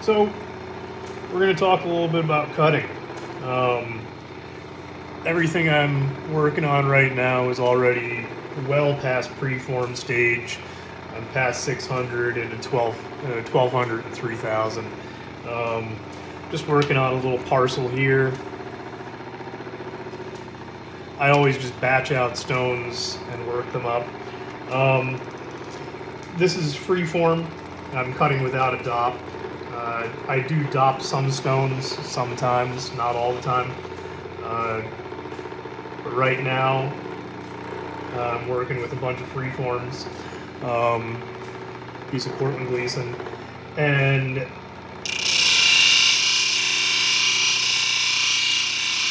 So we're going to talk a little bit about cutting. Everything I'm working on right now is already well past preform stage. I'm past 600 into 1200 and 3000. Just working on a little parcel here. I always just batch out stones and work them up. This is freeform. I'm cutting without a dop. I do dop some stones sometimes, not all the time. But right now, I'm working with a bunch of freeforms. Piece of Cortland Gleason. And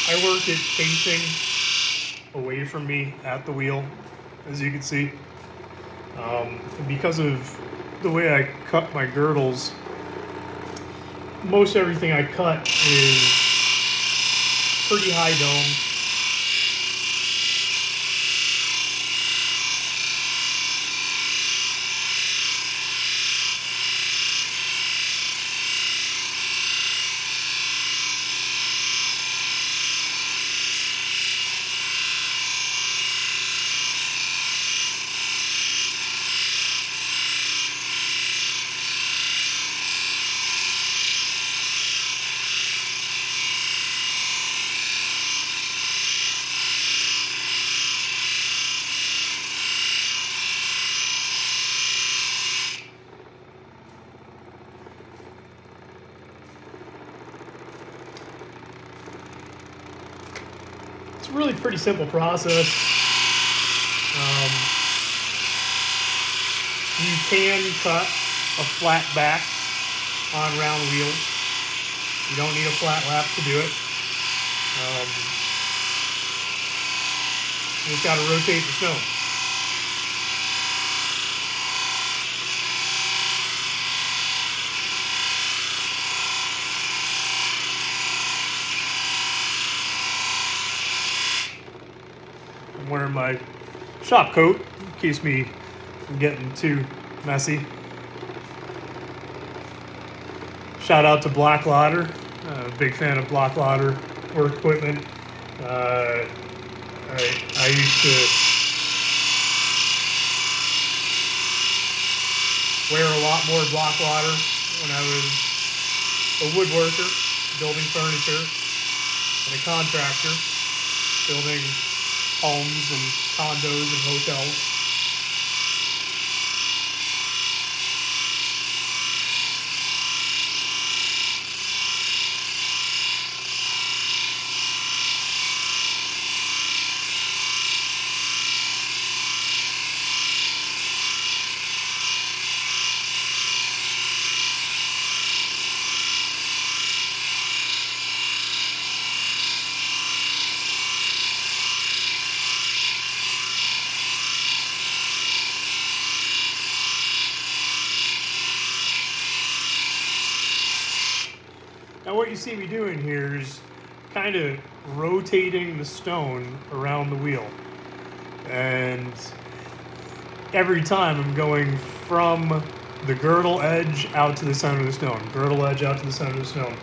I work it facing away from me at the wheel, as you can see. Because of the way I cut my girdles, most everything I cut is pretty high dome. It's a really pretty simple process. You can cut a flat back on round wheels. You don't need a flat lap to do it. You just got to rotate the stone. I'm wearing my shop coat in case I'm getting too messy. Shout out to Black Ladder. Big fan of Black Ladder work equipment. I used to wear a lot more Black Ladder when I was a woodworker, building furniture, and a contractor, building homes and condos and hotels. Now what you see me doing here is kind of rotating the stone around the wheel. And every time I'm going from the girdle edge out to the center of the stone. Girdle edge out to the center of the stone.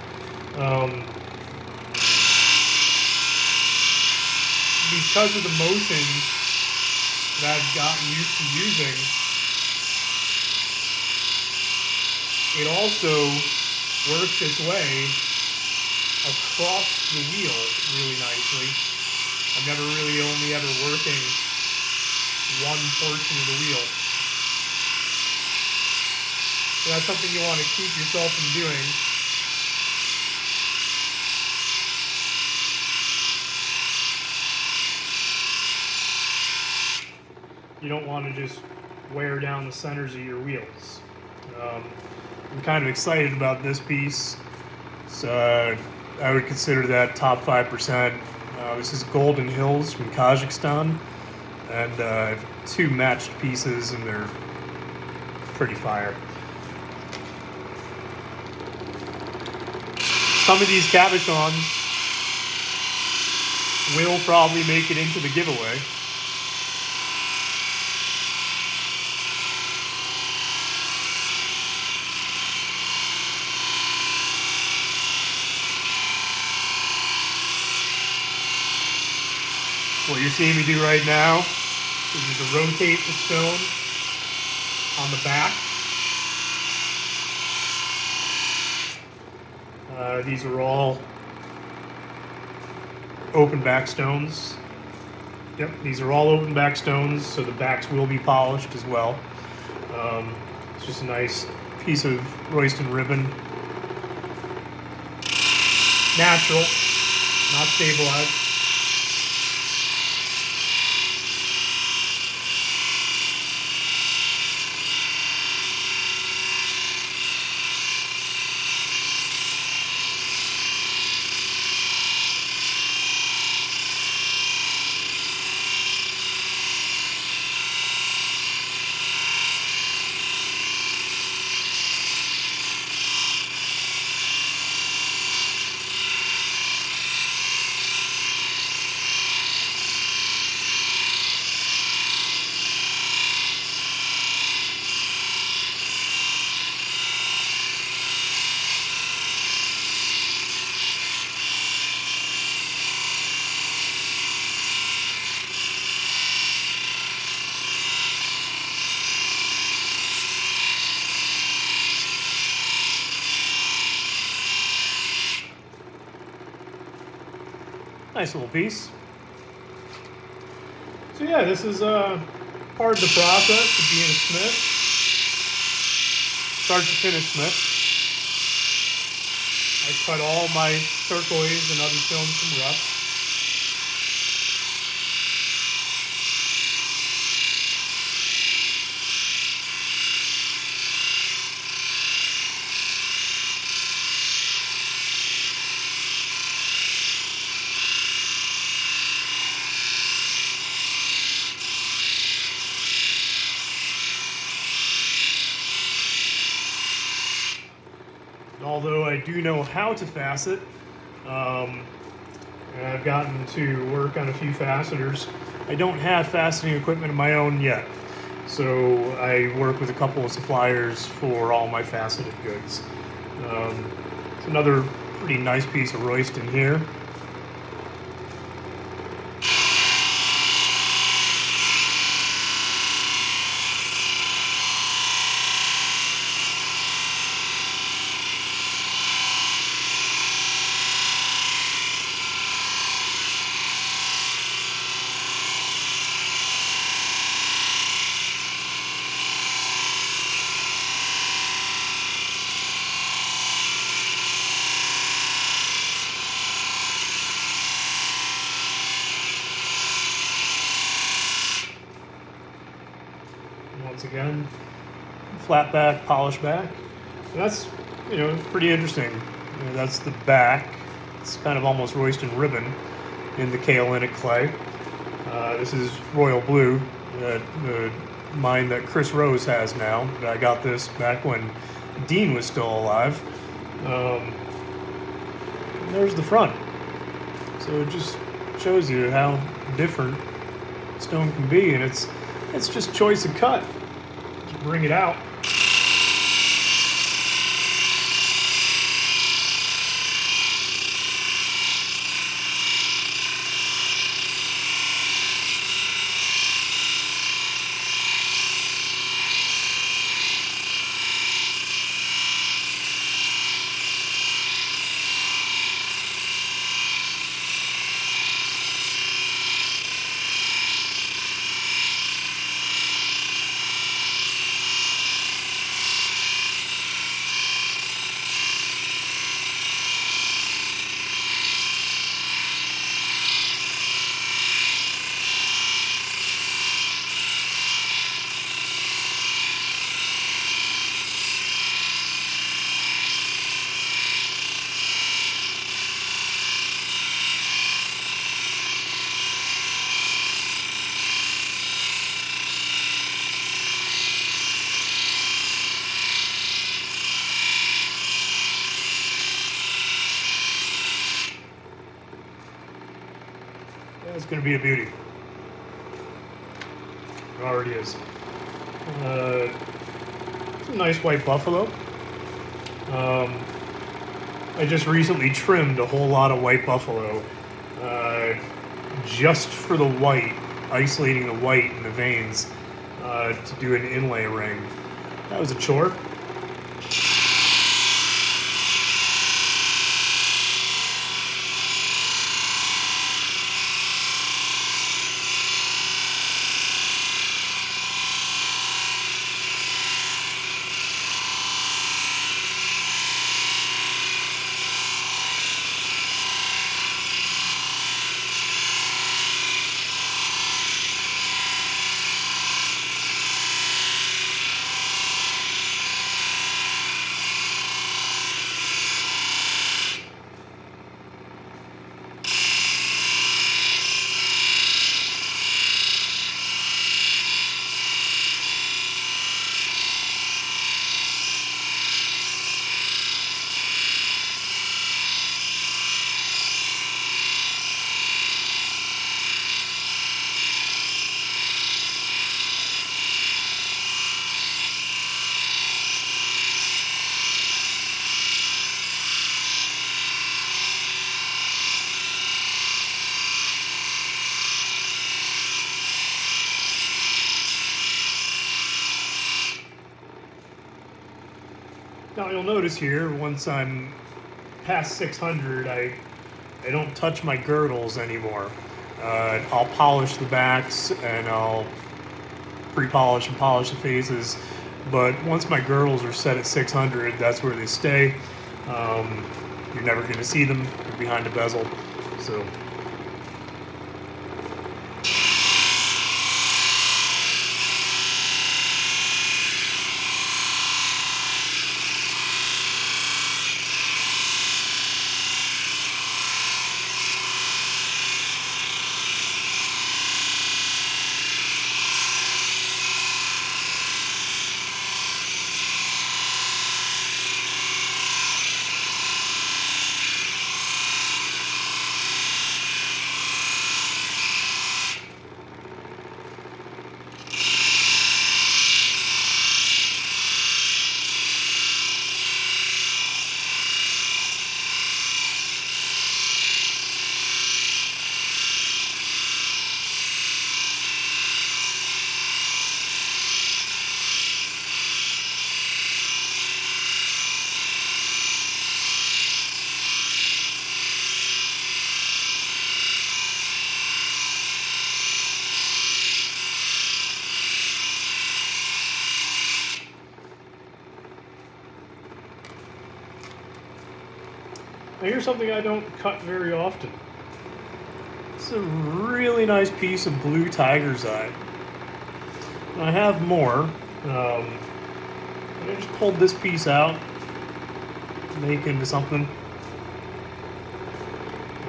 Because of the motion that I've gotten used to using, it also works its way across the wheel really nicely. I'm never really only ever working one portion of the wheel. So that's something you want to keep yourself from doing. You don't want to just wear down the centers of your wheels. I'm kind of excited about this piece. So I would consider that top 5%. This is Golden Hills from Kazakhstan. And I have two matched pieces and they're pretty fire. Some of these cabochons will probably make it into the giveaway. What you're seeing me do right now is just to rotate the stone on the back. These are all open back stones. Yep, these are all open back stones, so the backs will be polished as well. It's just a nice piece of Royston ribbon. Natural, not stabilized. Nice little piece. So yeah, this is part of the process of being a smith. Start to finish smith. I cut all my turquoise and other stones from rough. Although I do know how to facet, and I've gotten to work on a few fasteners, I don't have faceting equipment of my own yet. So I work with a couple of suppliers for all my faceted goods. It's another pretty nice piece of Royston here. Once again, flat back, polished back. And that's, pretty interesting. That's the back. It's kind of almost Royston ribbon in the kaolinic clay. This is royal blue, the mine that Chris Rose has now. I got this back when Dean was still alive. And there's the front. So it just shows you how different stone can be, and it's just choice of cut. Just bring it out. It's going to be a beauty. It already is. It's a nice white buffalo. I just recently trimmed a whole lot of white buffalo. just for the white, isolating the white in the veins to do an inlay ring. That was a chore. Now you'll notice here, once I'm past 600, I don't touch my girdles anymore. I'll polish the backs and I'll pre-polish and polish the faces. But once my girdles are set at 600, that's where they stay. You're never going to see them. They're behind a bezel. So. Now here's something I don't cut very often. It's a really nice piece of blue tiger's eye. And I have more. I just pulled this piece out to make into something.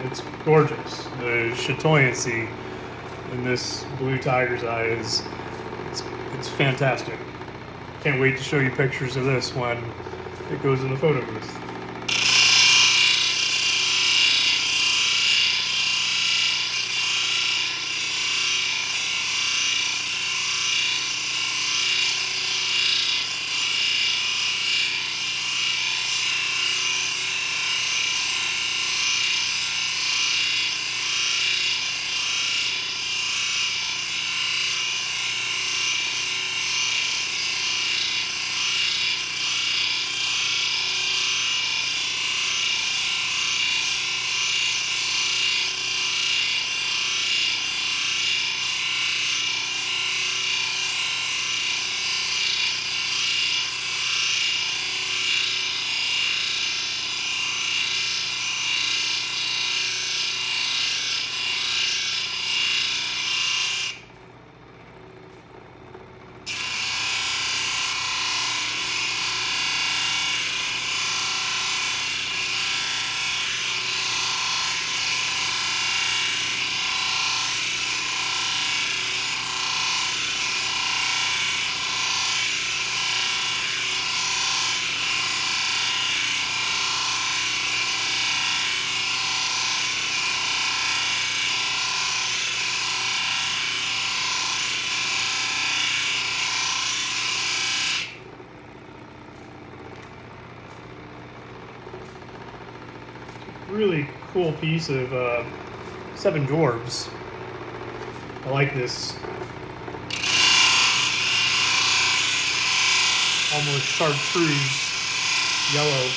It's gorgeous. The chatoyancy in this blue tiger's eye is it's fantastic. Can't wait to show you pictures of this when it goes in the photo booth. Really cool piece of Seven Dwarves. I like this almost chartreuse yellow.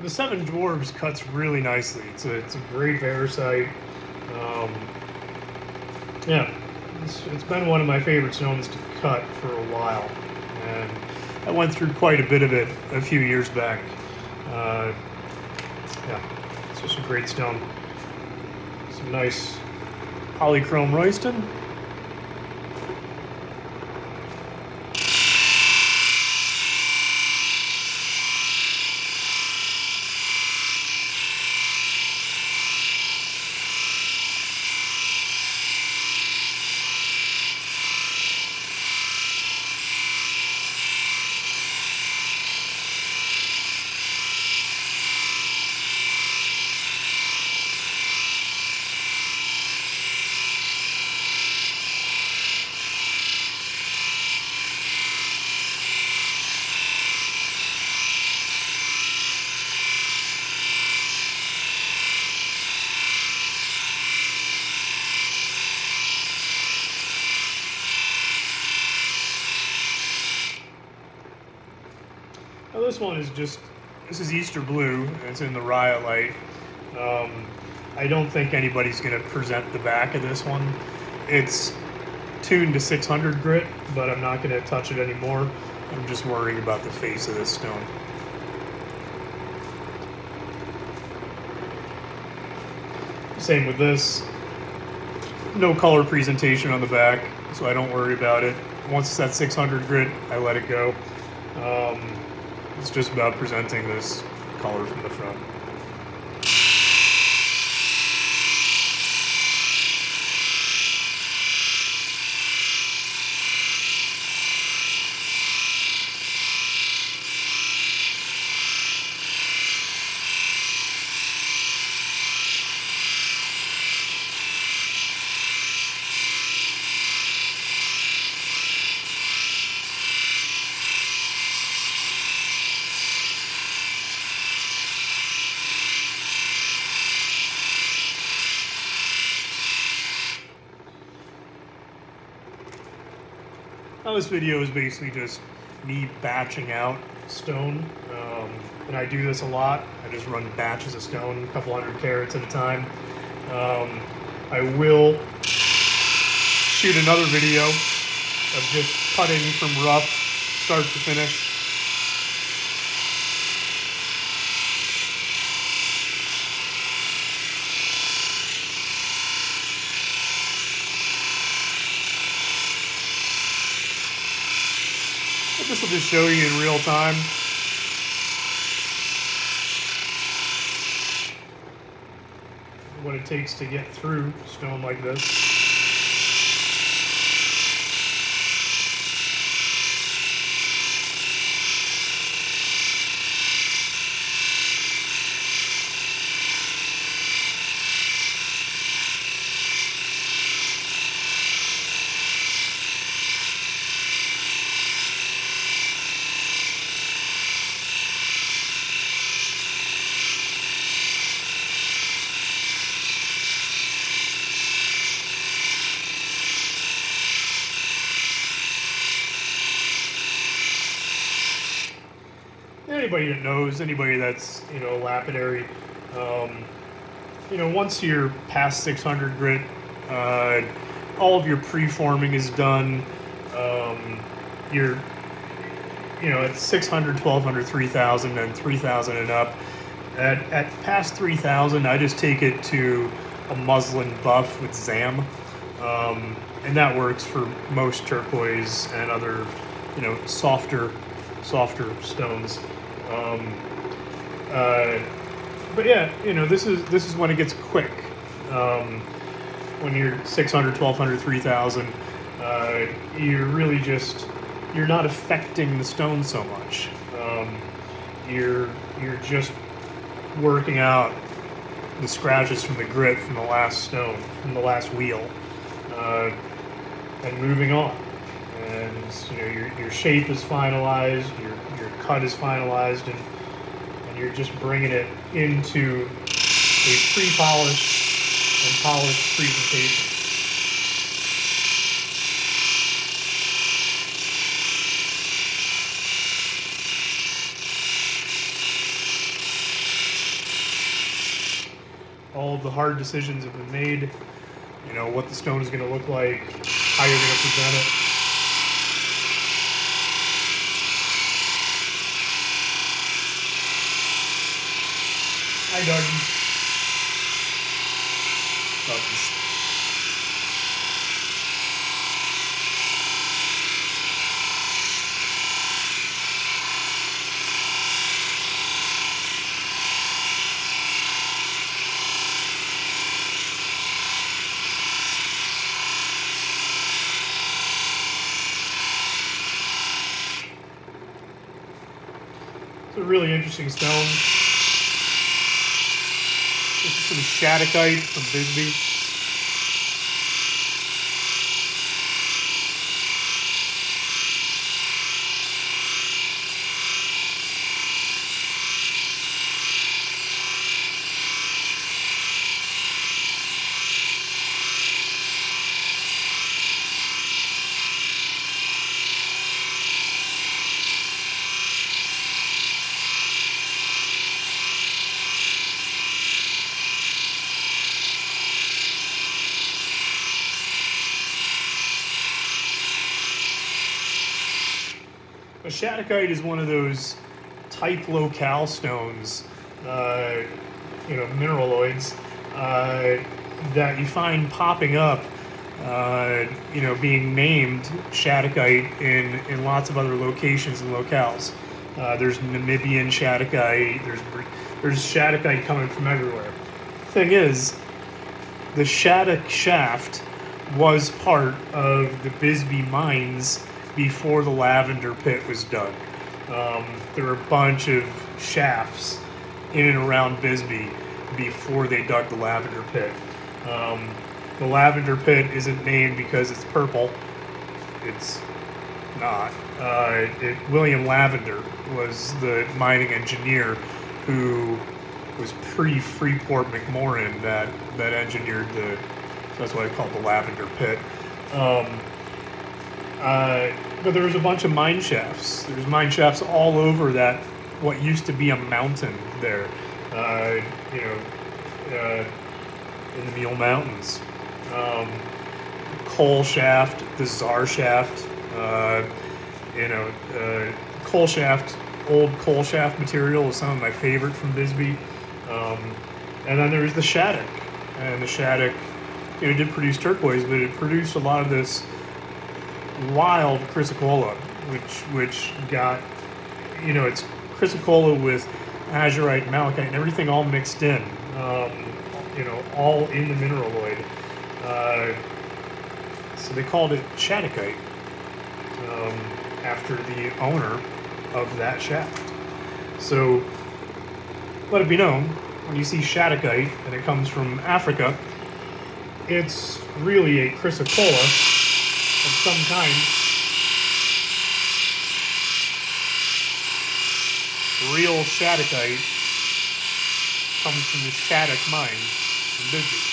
The Seven Dwarves cuts really nicely. It's a great Varisite. Yeah, it's been one of my favorite stones to cut for a while, and I went through quite a bit of it a few years back. Yeah, it's just a great stone. Some nice polychrome Royston. Now this one is this is Easter Blue, and it's in the Rhyolite. I don't think anybody's going to present the back of this one. It's tuned to 600 grit, but I'm not going to touch it anymore. I'm just worrying about the face of this stone. Same with this. No color presentation on the back, so I don't worry about it. Once it's at 600 grit, I let it go. It's just about presenting this color from the front. Now this video is basically just me batching out stone, and I do this a lot. I just run batches of stone, a couple hundred carats at a time. I will shoot another video of just cutting from rough, start to finish. This will just show you in real time. What it takes to get through stone like this. anybody that knows, anybody that's, you know, lapidary, you know, once you're past 600 grit, all of your preforming is done. You're, you know, at 600, 1200, 3000, and 3000 and up. At past 3000, I just take it to a muslin buff with ZAM. And that works for most turquoise and other, you know, softer stones. But yeah, you know, this is when it gets quick. When you're 600, 1200, 3000, you're really just, you're not affecting the stone so much. You're just working out the scratches from the grit from the last stone, from the last wheel, and moving on. And you know, your shape is finalized, your cut is finalized, and you're just bringing it into a pre-polished and polished presentation. All of the hard decisions have been made. You know, what the stone is going to look like, how you're going to present it. Hi, Dougie. Duggies. It's a really interesting stone. This is some Shattuckite from Bisbee. A Shattuckite is one of those type locale stones, you know, mineraloids, that you find popping up, you know, being named Shattuckite in lots of other locations and locales. There's Namibian Shattuckite, there's Shattuckite coming from everywhere. Thing is, the Shattuck shaft was part of the Bisbee mines before the lavender pit was dug. There were a bunch of shafts in and around Bisbee before they dug the lavender pit. The lavender pit isn't named because it's purple. It's not. William Lavender was the mining engineer who was pre-Freeport McMoran that engineered so that's why I call it the lavender pit. But there was a bunch of mine shafts. There's mine shafts all over that, what used to be a mountain there, you know, in the Mule Mountains. Coal shaft, the Czar shaft, you know, coal shaft, old coal shaft material is some of my favorite from Bisbee. And then there's the Shattuck. And the Shattuck, you know, did produce turquoise, but it produced a lot of this wild chrysocolla, which got, you know, it's chrysocolla with azurite, malachite, and everything all mixed in, you know, all in the mineraloid. So they called it Shattuckite, after the owner of that shaft. So let it be known, when you see Shattuckite and it comes from Africa, it's really a chrysocolla of some kind. Real Shattuckite comes from the Shattuck mine in Bisbee.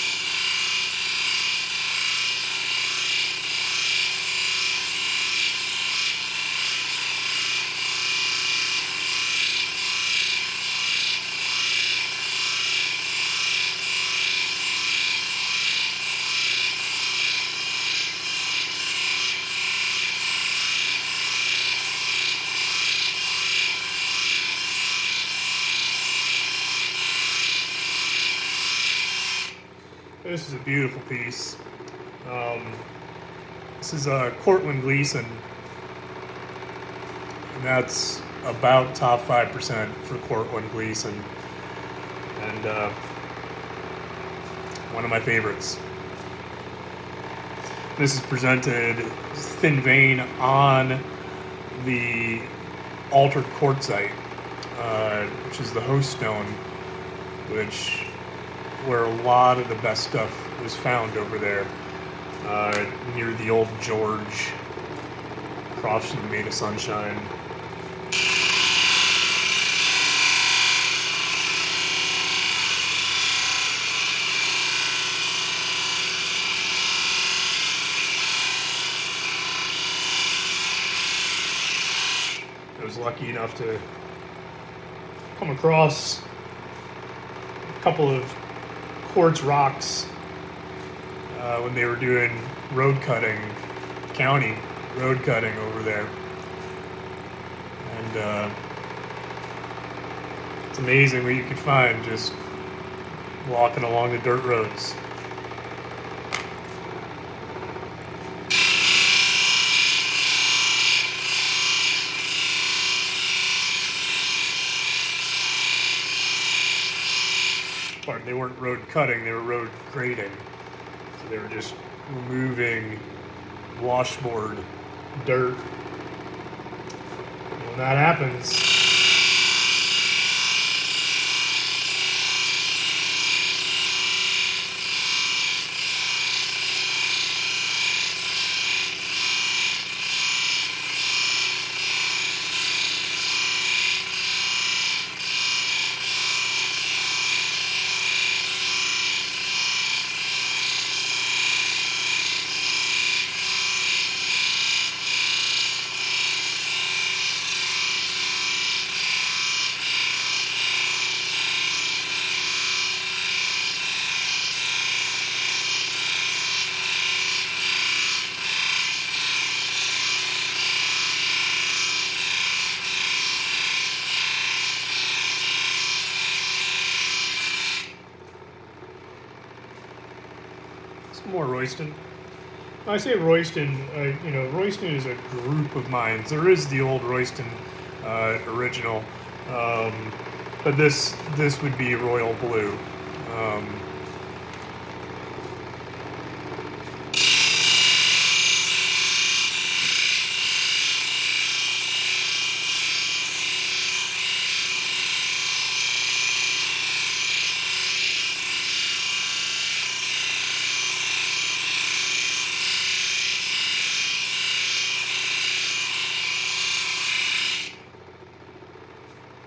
This is a beautiful piece. This is a Cortland Gleason, and that's about top 5% for Cortland Gleason, and one of my favorites. This is presented thin vein on the altered quartzite, which is the host stone, where a lot of the best stuff was found over there, near the old George, across from the Maid of Sunshine. I was lucky enough to come across a couple of quartz rocks when they were doing county road cutting over there. And it's amazing what you could find just walking along the dirt roads. They weren't road cutting, they were road grading. So they were just removing washboard dirt. And when that happens, more Royston. When I say Royston, Royston is a group of mines. There is the old Royston original, but this would be Royal Blue.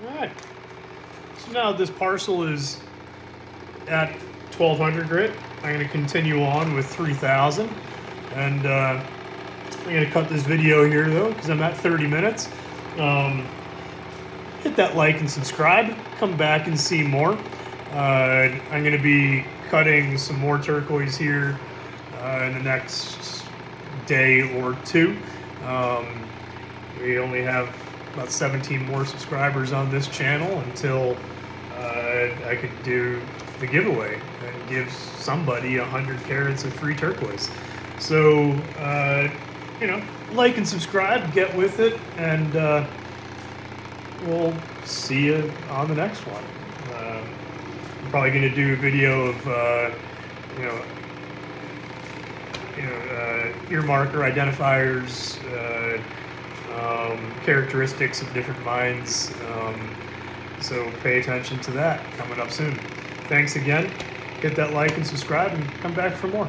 Alright, so now this parcel is at 1200 grit. I'm going to continue on with 3000, and I'm going to cut this video here though because I'm at 30 minutes. Hit that like and subscribe, come back and see more. I'm going to be cutting some more turquoise here in the next day or two. We only have about 17 more subscribers on this channel until I could do the giveaway and give somebody 100 carats of free turquoise. So, like and subscribe, get with it, and we'll see you on the next one. I'm probably going to do a video of, ear marker identifiers, characteristics of different mines, so pay attention to that coming up soon. Thanks again. Hit that like and subscribe and come back for more.